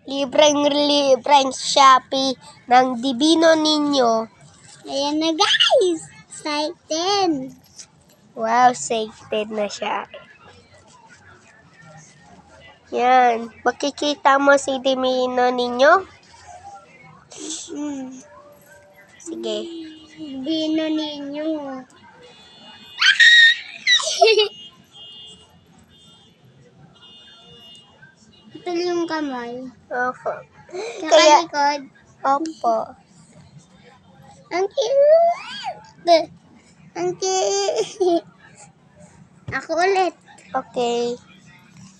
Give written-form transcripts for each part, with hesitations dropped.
libreng Shopee ng Divino Niño. Ayan na guys! Excited! Wow, excited na siya. Yan. Makikita mo si Divino Niño? Sige. Divino Niño. Ito yung kamay. Opo. Kaya likod. Opo. Ang cute! Ang cute! Ako ulit. Okay.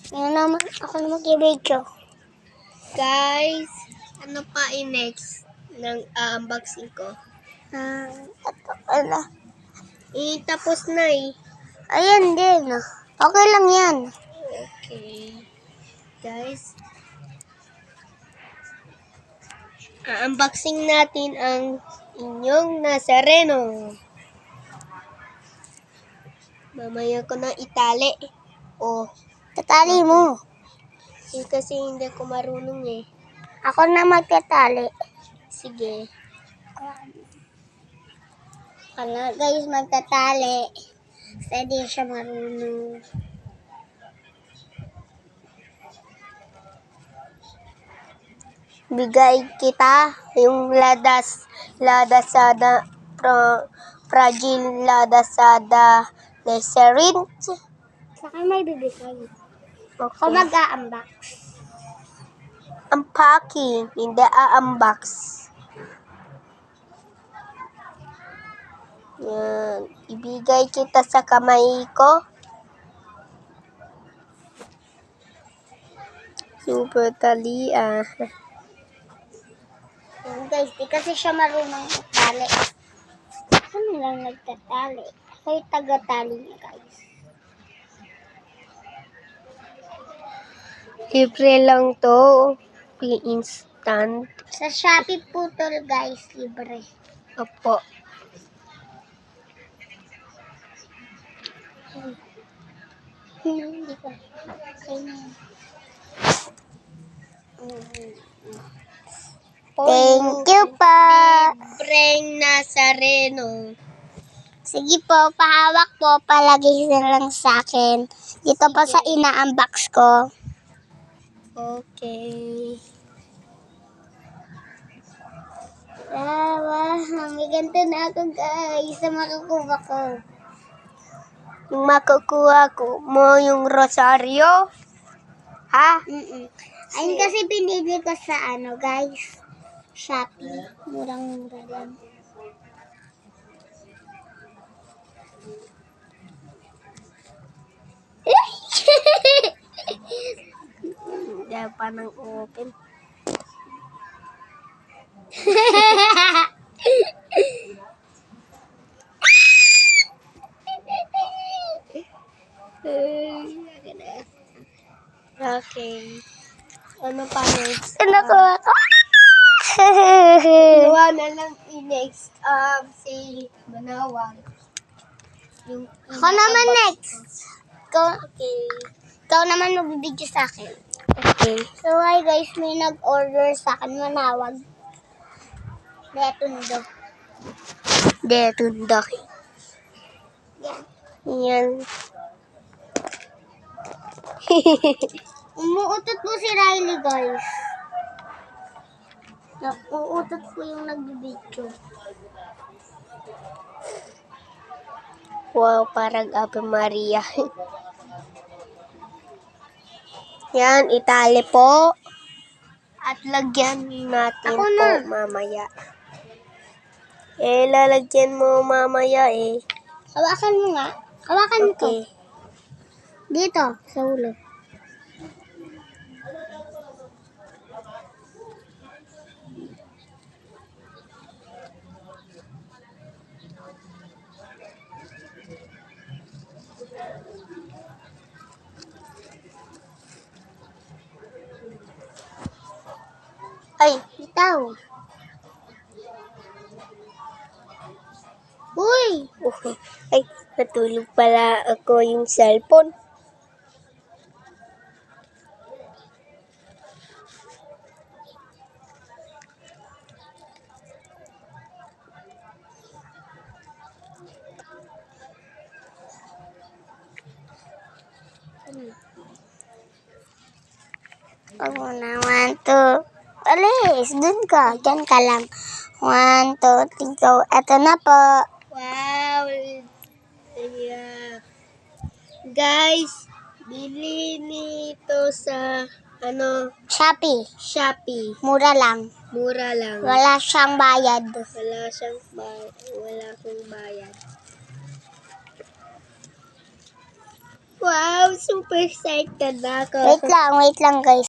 Ngayon naman, ako na mag-video. Guys, ano pa next ng unboxing ko? Ito pala. Tapos na eh. Ayan din. Okay lang yan. Okay. Guys, unboxing natin ang inyong Nazareno. Mamaya ko na itali. Tatali mo. Kasi hindi ko marunong eh. Ako na magtatali. Sige. Kala guys, magtatali. Kasi di siya marunong. Bigay kita yung Ladasada Fragile Ladasada Neserint. Saka may bibigay. Ako Okay. mag-a-unbox. Unpacking, hindi a-unbox. Yan. Ibigay kita sa kamay ko. Super tali ah. Guys, di kasi siya marunong magtali. Ano lang nagtatali? Ako yung taga-tali niya guys. Libre lang to. Instant. Sa Shopee po to guys, libre. Opo. Hindi ko. Kaya Thank you pa. Libreng Nazareno. Sige po, pahawak po, palagi na lang sa akin. Dito po sa ina-unbox ko. Okay. May ganito na ako guys, sa makukuha ko. Yung makukuha ko mo yung rosaryo? Ha? Ayun kasi pinili ko sa guys, Shopee. Murang-mura lang. Hindi pa nang open. Okay. Ano pa next? Nakuha ko. Gawa na lang next si Manawag. Ako naman next. Okay. Ikaw naman magbibideo sa akin. Okay. So hi guys, may nag-order sa akin Manawag. Detundo. Detundaki. Yan. Umuutot po si Riley guys. Uutot po yung nagbibideo. Wow, parang Ave Maria. Yan, itali po. At lagyan natin Ako po na. mamaya. Lalagyan mo mamaya eh. Hawakan mo nga. Hawakan mo to. Okay. Dito, sa ulo. Ay, Bitaw. Uy! ay, natulog pala ako yung cellphone. Huwag mo na. 1, 2. Alis! Dun ka. Diyan ka lang. 1, 2, 3, go. Eto na po. Wow! Yeah. Guys, bili nito sa Shopee. Shopee. Mura lang. Mura lang. Wala siyang bayad. Wala akong bayad. Wow! Super excited na ako. Wait lang guys.